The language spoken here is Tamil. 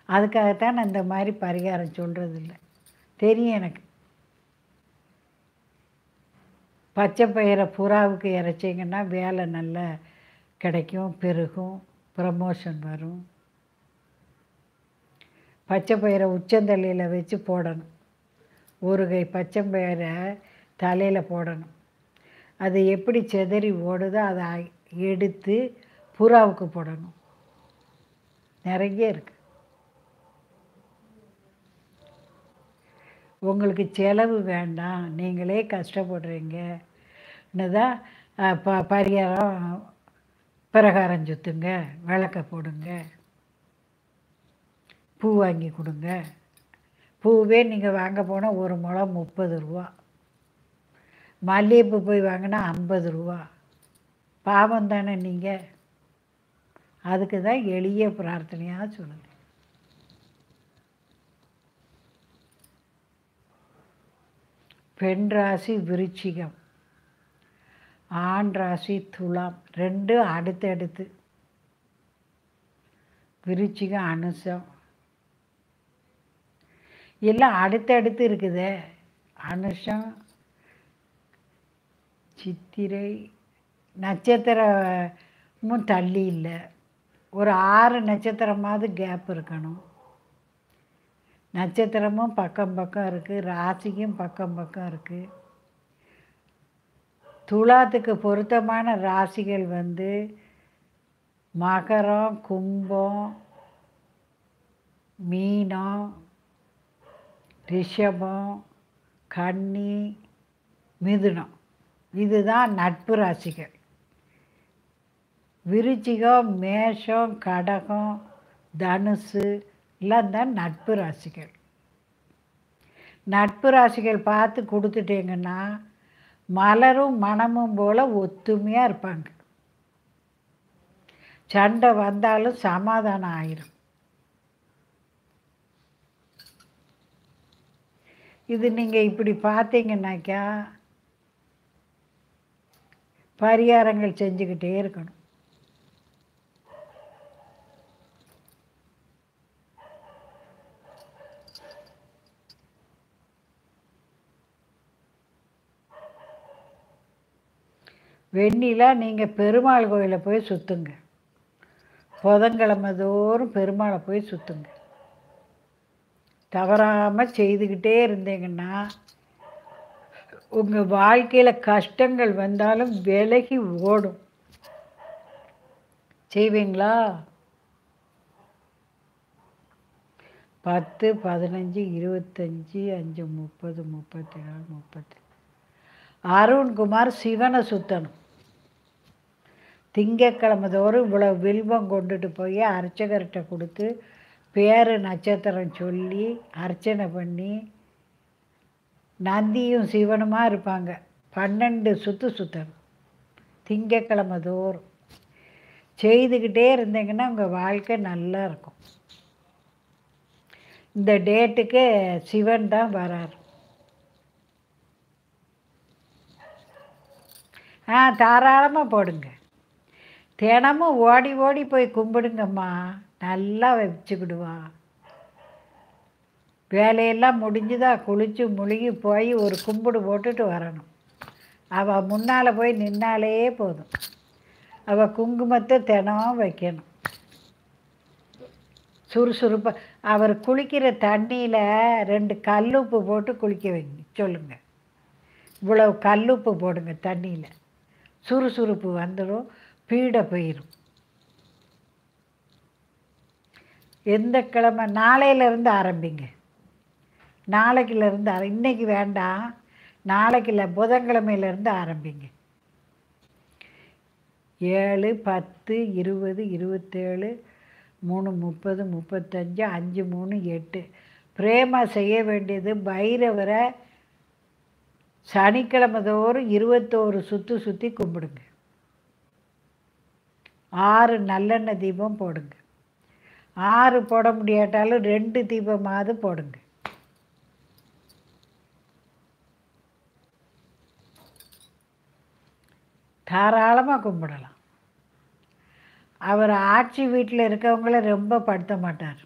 அதுக்காகத்தான் நான் இந்த மாதிரி பரிகாரம் சொல்கிறதில்ல. தெரியும் எனக்கு. பச்சை பயிரை புறாவுக்கு இறைச்சிங்கன்னா வேலை நல்லா கிடைக்கும், பெருகும், ப்ரமோஷன் வரும். பச்சை பயிரை உச்சந்தலையில் வச்சு போடணும். ஒரு கை பச்சை பயிரை தலையில் போடணும். அது எப்படி செதறி ஓடுதோ அதை எடுத்து புறாவுக்கு போடணும். நிறைய இருக்குது. உங்களுக்கு செலவு வேண்டாம், நீங்களே கஷ்டப்படுறீங்கன்னு தான் பரிகாரம் பிரகாரம் சுற்றுங்க, விளக்க போடுங்க, பூ வாங்கி கொடுங்க. பூவே நீங்கள் வாங்க போனால் ஒரு முழம் 30 ரூபா, மல்லிகைப்பூ போய் வாங்கினா 50 ரூபா. பாவம் தானே நீங்கள்? அதுக்கு தான் எளிய பிரார்த்தனையாக சொல்லுங்கள். பெண் ராசி விருச்சிகம், ஆண் ராசி துலாம். ரெண்டும் அடுத்தடுத்து. விருச்சிகம் அனுசம் எல்லாம் அடுத்தடுத்து இருக்குதே. அனுஷம் சித்திரை நட்சத்திரமும் தள்ளி இல்லை. ஒரு 6 நட்சத்திரமாவது கேப் இருக்கணும். நட்சத்திரமும் பக்கம் பக்கம் இருக்குது, ராசிக்கும் பக்கம் பக்கம் இருக்குது. துலாத்துக்கு பொருத்தமான ராசிகள் வந்து மகரம், கும்பம், மீனம், ரிஷபம், கன்னி, மிதுனம். இதுதான் நட்பு ராசிகள். விருச்சிகம், மேஷம், கடகம், தனுசு எல்லாம் தான் நட்பு ராசிகள். நட்பு ராசிகள் பார்த்து கொடுத்துட்டீங்கன்னா மலரும் மனமும் போல் ஒத்துமையாக இருப்பாங்க. சண்டை வந்தாலும் சமாதானம் ஆயிரும். இது நீங்கள் இப்படி பார்த்தீங்கன்னாக்கா பரிகாரங்கள் செஞ்சுக்கிட்டே இருக்கணும். வெண்ணிலா நீங்கள் பெருமாள் கோயிலை போய் சுற்றுங்க. புதன்கிழமை தோறும் பெருமாளை போய் சுற்றுங்க. தவறாமல் செய்துக்கிட்டே இருந்தீங்கன்னா உங்கள் வாழ்க்கையில் கஷ்டங்கள் வந்தாலும் விலகி ஓடும். செய்வீங்களா? 10, 15, 25, 5, 30, 34, 30. அருண்குமார் சிவனை சுற்றணும். திங்கக்கிழமை தோறும் இவ்வளோ வில்வம் கொண்டுட்டு போய் அர்ச்சகர்கிட்ட கொடுத்து பேர் நட்சத்திரம் சொல்லி அர்ச்சனை பண்ணி, நந்தியும் சிவனுமா இருப்பாங்க, 12 சுற்று சுற்றணும் திங்கக்கிழமை தோறும். செய்துக்கிட்டே இருந்தீங்கன்னா உங்கள் வாழ்க்கை நல்லா இருக்கும். இந்த டேட்டுக்கு சிவன் தான் வரார். தாராளமாக போடுங்க. தினமும் ஓடி ஓடி போய் கும்பிடுங்கம்மா, நல்லா வச்சுக்கிடுவா. வேலையெல்லாம் முடிஞ்சுதா, குளித்து முழுகி போய் ஒரு கும்பிடு போட்டுட்டு வரணும். அவள் முன்னால் போய் நின்னாலே போதும். அவள் குங்குமத்தை தினம் வைக்கணும். சுறுசுறுப்பாக அவர் குளிக்கிற தண்ணியில் 2 கல்லுப்பு போட்டு குளிக்க வைங்க சொல்லுங்கள். இவ்வளவு கல்லுப்பு போடுங்க தண்ணியில், சுறுசுறுப்பு வந்துடும், பீடை போயிடும். எந்த கிழமை? நாளையிலேருந்து ஆரம்பிங்க. நாளைக்கிலேருந்து இன்றைக்கி வேண்டாம், நாளைக்கில் புதன்கிழமையிலேருந்து ஆரம்பிங்க. 7, 10, 20, 27, 3, 30, 35, 5, 3, 8. பிரேமா செய்ய வேண்டியது பைரவரை சனிக்கிழமை தோறும் 21 சுற்று சுற்றி கும்பிடுங்க. 6 நல்லெண்ணெய் தீபம் போடுங்க. 6 போட முடியாட்டாலும் 2 தீபமாவது போடுங்க. தாராளமாக கும்பிடலாம். அவர் ஆட்சி வீட்டில் இருக்கவங்கள ரொம்ப படுத்த மாட்டார்.